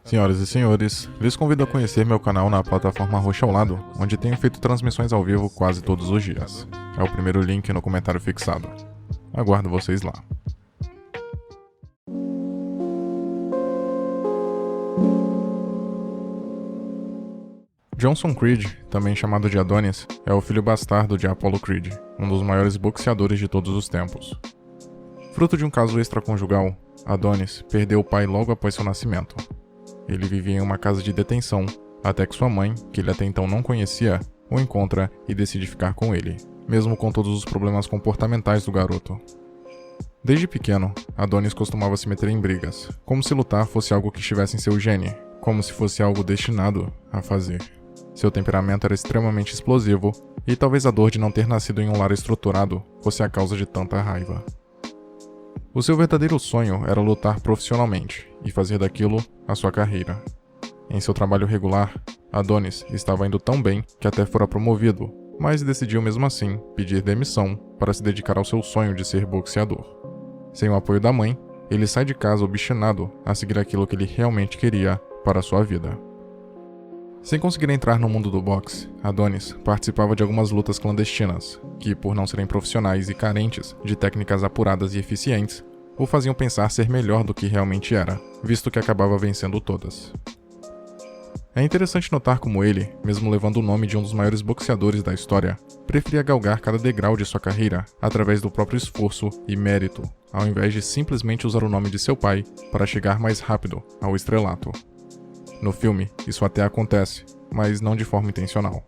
Senhoras e senhores, lhes convido a conhecer meu canal na plataforma roxa ao lado, onde tenho feito transmissões ao vivo quase todos os dias. É o primeiro link no comentário fixado. Aguardo vocês lá. Johnson Creed, também chamado de Adonis, é o filho bastardo de Apollo Creed, um dos maiores boxeadores de todos os tempos. Fruto de um caso extraconjugal, Adonis perdeu o pai logo após seu nascimento. Ele vivia em uma casa de detenção, até que sua mãe, que ele até então não conhecia, o encontra e decide ficar com ele, mesmo com todos os problemas comportamentais do garoto. Desde pequeno, Adonis costumava se meter em brigas, como se lutar fosse algo que estivesse em seu gene, como se fosse algo destinado a fazer. Seu temperamento era extremamente explosivo, e talvez a dor de não ter nascido em um lar estruturado fosse a causa de tanta raiva. O seu verdadeiro sonho era lutar profissionalmente e fazer daquilo a sua carreira. Em seu trabalho regular, Adonis estava indo tão bem que até fora promovido, mas decidiu mesmo assim pedir demissão para se dedicar ao seu sonho de ser boxeador. Sem o apoio da mãe, ele sai de casa obstinado a seguir aquilo que ele realmente queria para a sua vida. Sem conseguir entrar no mundo do boxe, Adonis participava de algumas lutas clandestinas, que, por não serem profissionais e carentes de técnicas apuradas e eficientes, o faziam pensar ser melhor do que realmente era, visto que acabava vencendo todas. É interessante notar como ele, mesmo levando o nome de um dos maiores boxeadores da história, preferia galgar cada degrau de sua carreira através do próprio esforço e mérito, ao invés de simplesmente usar o nome de seu pai para chegar mais rápido ao estrelato. No filme, isso até acontece, mas não de forma intencional.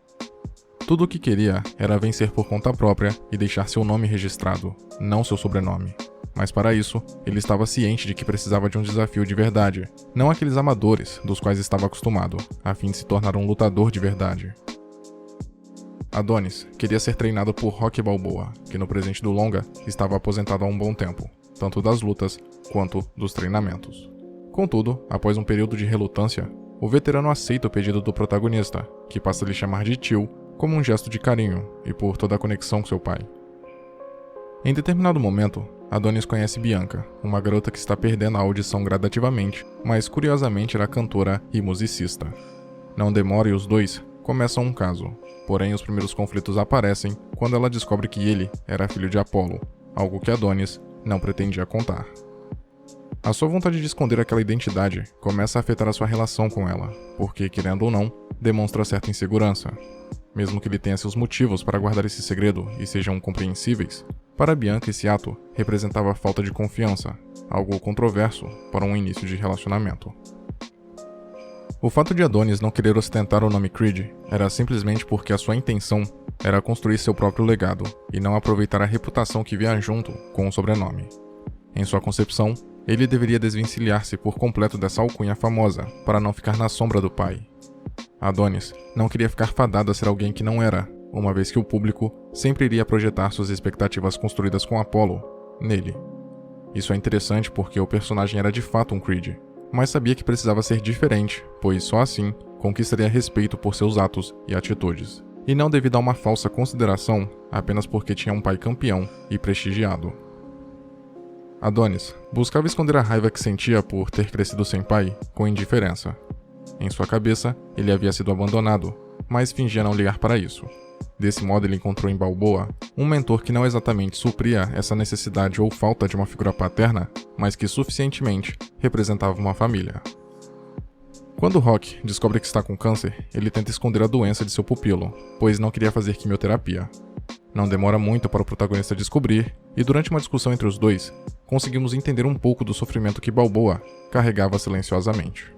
Tudo o que queria era vencer por conta própria e deixar seu nome registrado, não seu sobrenome. Mas para isso, ele estava ciente de que precisava de um desafio de verdade, não aqueles amadores dos quais estava acostumado, a fim de se tornar um lutador de verdade. Adonis queria ser treinado por Rocky Balboa, que no presente do longa estava aposentado há um bom tempo, tanto das lutas quanto dos treinamentos. Contudo, após um período de relutância, o veterano aceita o pedido do protagonista, que passa a lhe chamar de tio, como um gesto de carinho e por toda a conexão com seu pai. Em determinado momento, Adonis conhece Bianca, uma garota que está perdendo a audição gradativamente, mas curiosamente era cantora e musicista. Não demora e os dois começam um caso, porém os primeiros conflitos aparecem quando ela descobre que ele era filho de Apollo, algo que Adonis não pretendia contar. A sua vontade de esconder aquela identidade começa a afetar a sua relação com ela, porque, querendo ou não, demonstra certa insegurança. Mesmo que ele tenha seus motivos para guardar esse segredo e sejam compreensíveis, para Bianca esse ato representava falta de confiança, algo controverso para um início de relacionamento. O fato de Adonis não querer ostentar o nome Creed era simplesmente porque a sua intenção era construir seu próprio legado e não aproveitar a reputação que vinha junto com o sobrenome. Em sua concepção, ele deveria desvencilhar-se por completo dessa alcunha famosa, para não ficar na sombra do pai. Adonis não queria ficar fadado a ser alguém que não era, uma vez que o público sempre iria projetar suas expectativas construídas com Apollo nele. Isso é interessante porque o personagem era de fato um Creed, mas sabia que precisava ser diferente, pois só assim conquistaria respeito por seus atos e atitudes, e não devido a uma falsa consideração apenas porque tinha um pai campeão e prestigiado. Adonis buscava esconder a raiva que sentia por ter crescido sem pai com indiferença. Em sua cabeça, ele havia sido abandonado, mas fingia não ligar para isso. Desse modo, ele encontrou em Balboa um mentor que não exatamente supria essa necessidade ou falta de uma figura paterna, mas que suficientemente representava uma família. Quando Rocky descobre que está com câncer, ele tenta esconder a doença de seu pupilo, pois não queria fazer quimioterapia. Não demora muito para o protagonista descobrir, e durante uma discussão entre os dois, conseguimos entender um pouco do sofrimento que Balboa carregava silenciosamente.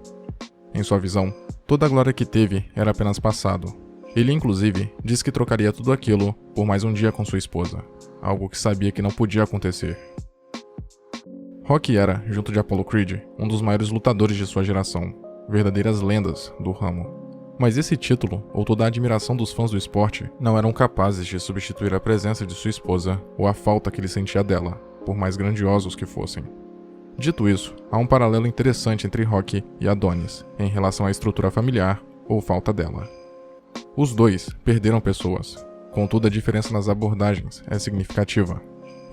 Em sua visão, toda a glória que teve era apenas passado. Ele, inclusive, disse que trocaria tudo aquilo por mais um dia com sua esposa, algo que sabia que não podia acontecer. Rocky era, junto de Apollo Creed, um dos maiores lutadores de sua geração, verdadeiras lendas do ramo. Mas esse título, ou toda a admiração dos fãs do esporte, não eram capazes de substituir a presença de sua esposa ou a falta que ele sentia dela, por mais grandiosos que fossem. Dito isso, há um paralelo interessante entre Rocky e Adonis, em relação à estrutura familiar ou falta dela. Os dois perderam pessoas, contudo a diferença nas abordagens é significativa.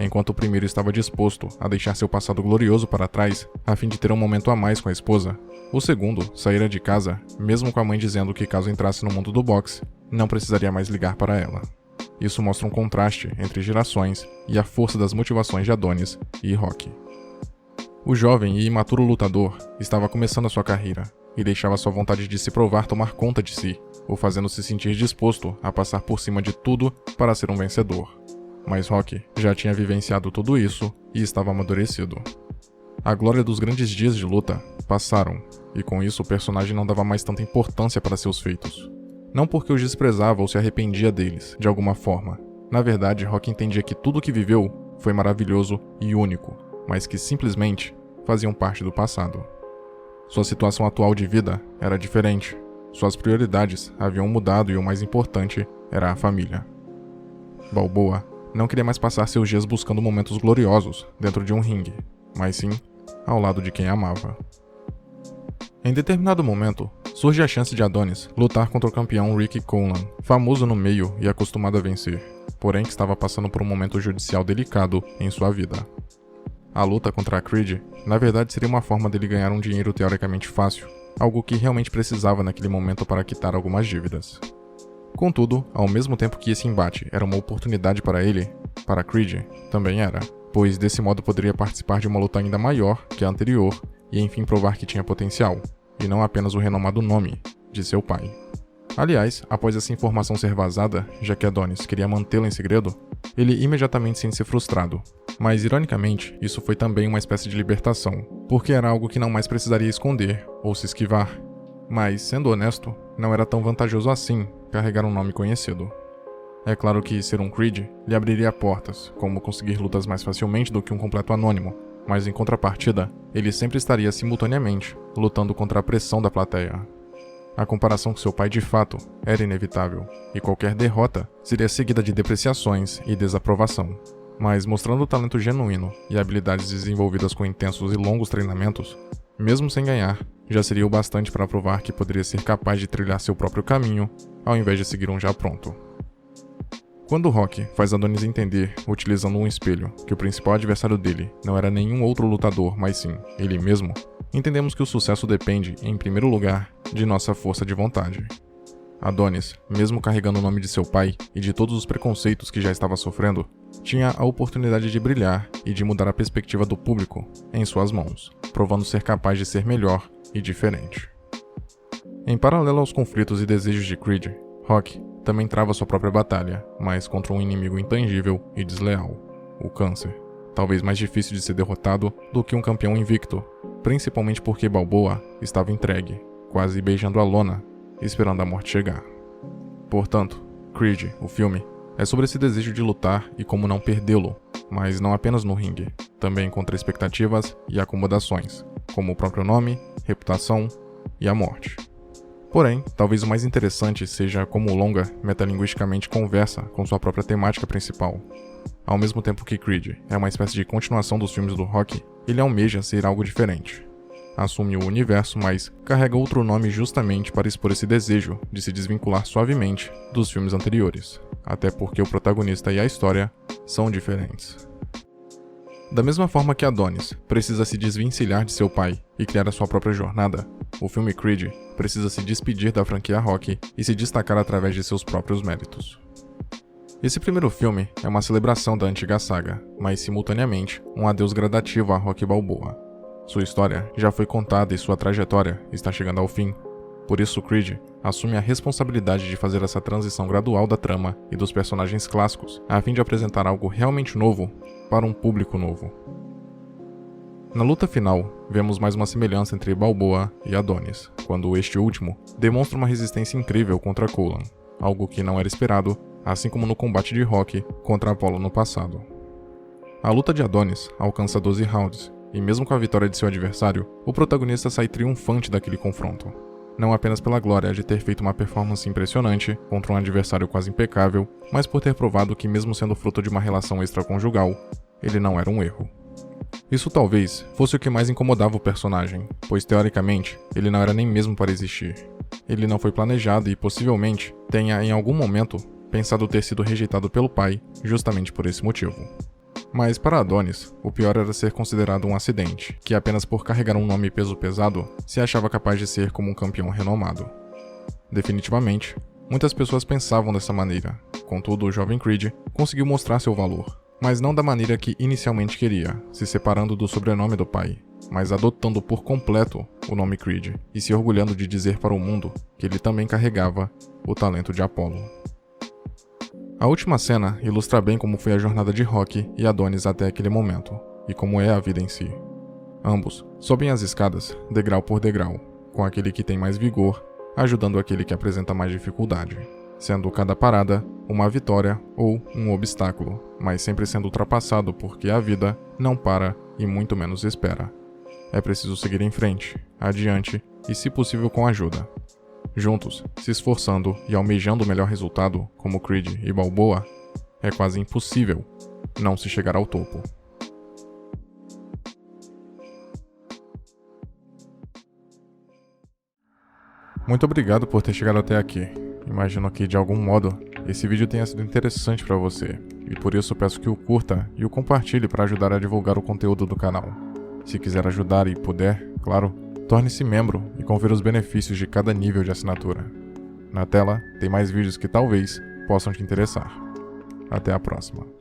enquanto o primeiro estava disposto a deixar seu passado glorioso para trás a fim de ter um momento a mais com a esposa, o segundo saíra de casa, mesmo com a mãe dizendo que caso entrasse no mundo do boxe, não precisaria mais ligar para ela. Isso mostra um contraste entre gerações e a força das motivações de Adonis e Rocky. O jovem e imaturo lutador estava começando a sua carreira e deixava sua vontade de se provar tomar conta de si, o fazendo se sentir disposto a passar por cima de tudo para ser um vencedor. Mas Rocky já tinha vivenciado tudo isso e estava amadurecido. A glória dos grandes dias de luta passaram, e com isso o personagem não dava mais tanta importância para seus feitos. Não porque os desprezava ou se arrependia deles, de alguma forma. Na verdade, Rocky entendia que tudo o que viveu foi maravilhoso e único, mas que simplesmente faziam parte do passado. Sua situação atual de vida era diferente. Suas prioridades haviam mudado e o mais importante era a família. Balboa não queria mais passar seus dias buscando momentos gloriosos dentro de um ringue, mas sim ao lado de quem amava. Em determinado momento, surge a chance de Adonis lutar contra o campeão Ricky Colan, famoso no meio e acostumado a vencer, porém que estava passando por um momento judicial delicado em sua vida. A luta contra Creed, na verdade, seria uma forma dele ganhar um dinheiro teoricamente fácil, algo que realmente precisava naquele momento para quitar algumas dívidas. Contudo, ao mesmo tempo que esse embate era uma oportunidade para ele, para Creed também era, pois desse modo poderia participar de uma luta ainda maior que a anterior e enfim provar que tinha potencial, e não apenas o renomado nome de seu pai. Aliás, após essa informação ser vazada, já que Adonis queria mantê-la em segredo, ele imediatamente sente-se frustrado. Mas, ironicamente, isso foi também uma espécie de libertação, porque era algo que não mais precisaria esconder ou se esquivar. Mas, sendo honesto, não era tão vantajoso assim carregar um nome conhecido. É claro que ser um Creed lhe abriria portas, como conseguir lutas mais facilmente do que um completo anônimo, mas em contrapartida, ele sempre estaria simultaneamente lutando contra a pressão da plateia. A comparação com seu pai de fato era inevitável, e qualquer derrota seria seguida de depreciações e desaprovação. Mas mostrando o talento genuíno e habilidades desenvolvidas com intensos e longos treinamentos, mesmo sem ganhar, já seria o bastante para provar que poderia ser capaz de trilhar seu próprio caminho, ao invés de seguir um já pronto. Quando Rocky faz Adonis entender, utilizando um espelho, que o principal adversário dele não era nenhum outro lutador, mas sim ele mesmo, entendemos que o sucesso depende, em primeiro lugar, de nossa força de vontade. Adonis, mesmo carregando o nome de seu pai e de todos os preconceitos que já estava sofrendo, tinha a oportunidade de brilhar e de mudar a perspectiva do público em suas mãos, provando ser capaz de ser melhor e diferente. Em paralelo aos conflitos e desejos de Creed, Rocky também trava sua própria batalha, mas contra um inimigo intangível e desleal, o câncer. Talvez mais difícil de ser derrotado do que um campeão invicto, principalmente porque Balboa estava entregue, quase beijando a lona, esperando a morte chegar. Portanto, Creed, o filme, é sobre esse desejo de lutar e como não perdê-lo, mas não apenas no ringue, também contra expectativas e acomodações, como o próprio nome, reputação e a morte. Porém, talvez o mais interessante seja como o longa metalinguisticamente conversa com sua própria temática principal. Ao mesmo tempo que Creed é uma espécie de continuação dos filmes do Rocky, ele almeja ser algo diferente. Assume o universo, mas carrega outro nome justamente para expor esse desejo de se desvincular suavemente dos filmes anteriores, até porque o protagonista e a história são diferentes. Da mesma forma que Adonis precisa se desvencilhar de seu pai e criar a sua própria jornada, o filme Creed precisa se despedir da franquia Rocky e se destacar através de seus próprios méritos. Esse primeiro filme é uma celebração da antiga saga, mas simultaneamente um adeus gradativo a Rocky Balboa. Sua história já foi contada e sua trajetória está chegando ao fim. Por isso, Creed assume a responsabilidade de fazer essa transição gradual da trama e dos personagens clássicos, a fim de apresentar algo realmente novo para um público novo. Na luta final, vemos mais uma semelhança entre Balboa e Adonis, quando este último demonstra uma resistência incrível contra Colan, algo que não era esperado, assim como no combate de Rocky contra Apollo no passado. A luta de Adonis alcança 12 rounds, e mesmo com a vitória de seu adversário, o protagonista sai triunfante daquele confronto. Não apenas pela glória de ter feito uma performance impressionante contra um adversário quase impecável, mas por ter provado que mesmo sendo fruto de uma relação extraconjugal, ele não era um erro. Isso talvez fosse o que mais incomodava o personagem, pois teoricamente ele não era nem mesmo para existir. Ele não foi planejado e possivelmente tenha em algum momento pensado ter sido rejeitado pelo pai justamente por esse motivo. Mas para Adonis, o pior era ser considerado um acidente, que apenas por carregar um nome peso pesado, se achava capaz de ser como um campeão renomado. Definitivamente, muitas pessoas pensavam dessa maneira, contudo o jovem Creed conseguiu mostrar seu valor, mas não da maneira que inicialmente queria, se separando do sobrenome do pai, mas adotando por completo o nome Creed e se orgulhando de dizer para o mundo que ele também carregava o talento de Apollo. A última cena ilustra bem como foi a jornada de Rock e Adonis até aquele momento, e como é a vida em si. Ambos sobem as escadas, degrau por degrau, com aquele que tem mais vigor, ajudando aquele que apresenta mais dificuldade, sendo cada parada uma vitória ou um obstáculo, mas sempre sendo ultrapassado porque a vida não para e muito menos espera. É preciso seguir em frente, adiante e, se possível, com ajuda. Juntos, se esforçando e almejando o melhor resultado, como Creed e Balboa, é quase impossível não se chegar ao topo. Muito obrigado por ter chegado até aqui. Imagino que, de algum modo, esse vídeo tenha sido interessante para você, e por isso peço que o curta e o compartilhe para ajudar a divulgar o conteúdo do canal. Se quiser ajudar e puder, claro, torne-se membro e confira os benefícios de cada nível de assinatura. Na tela tem mais vídeos que talvez possam te interessar. Até a próxima.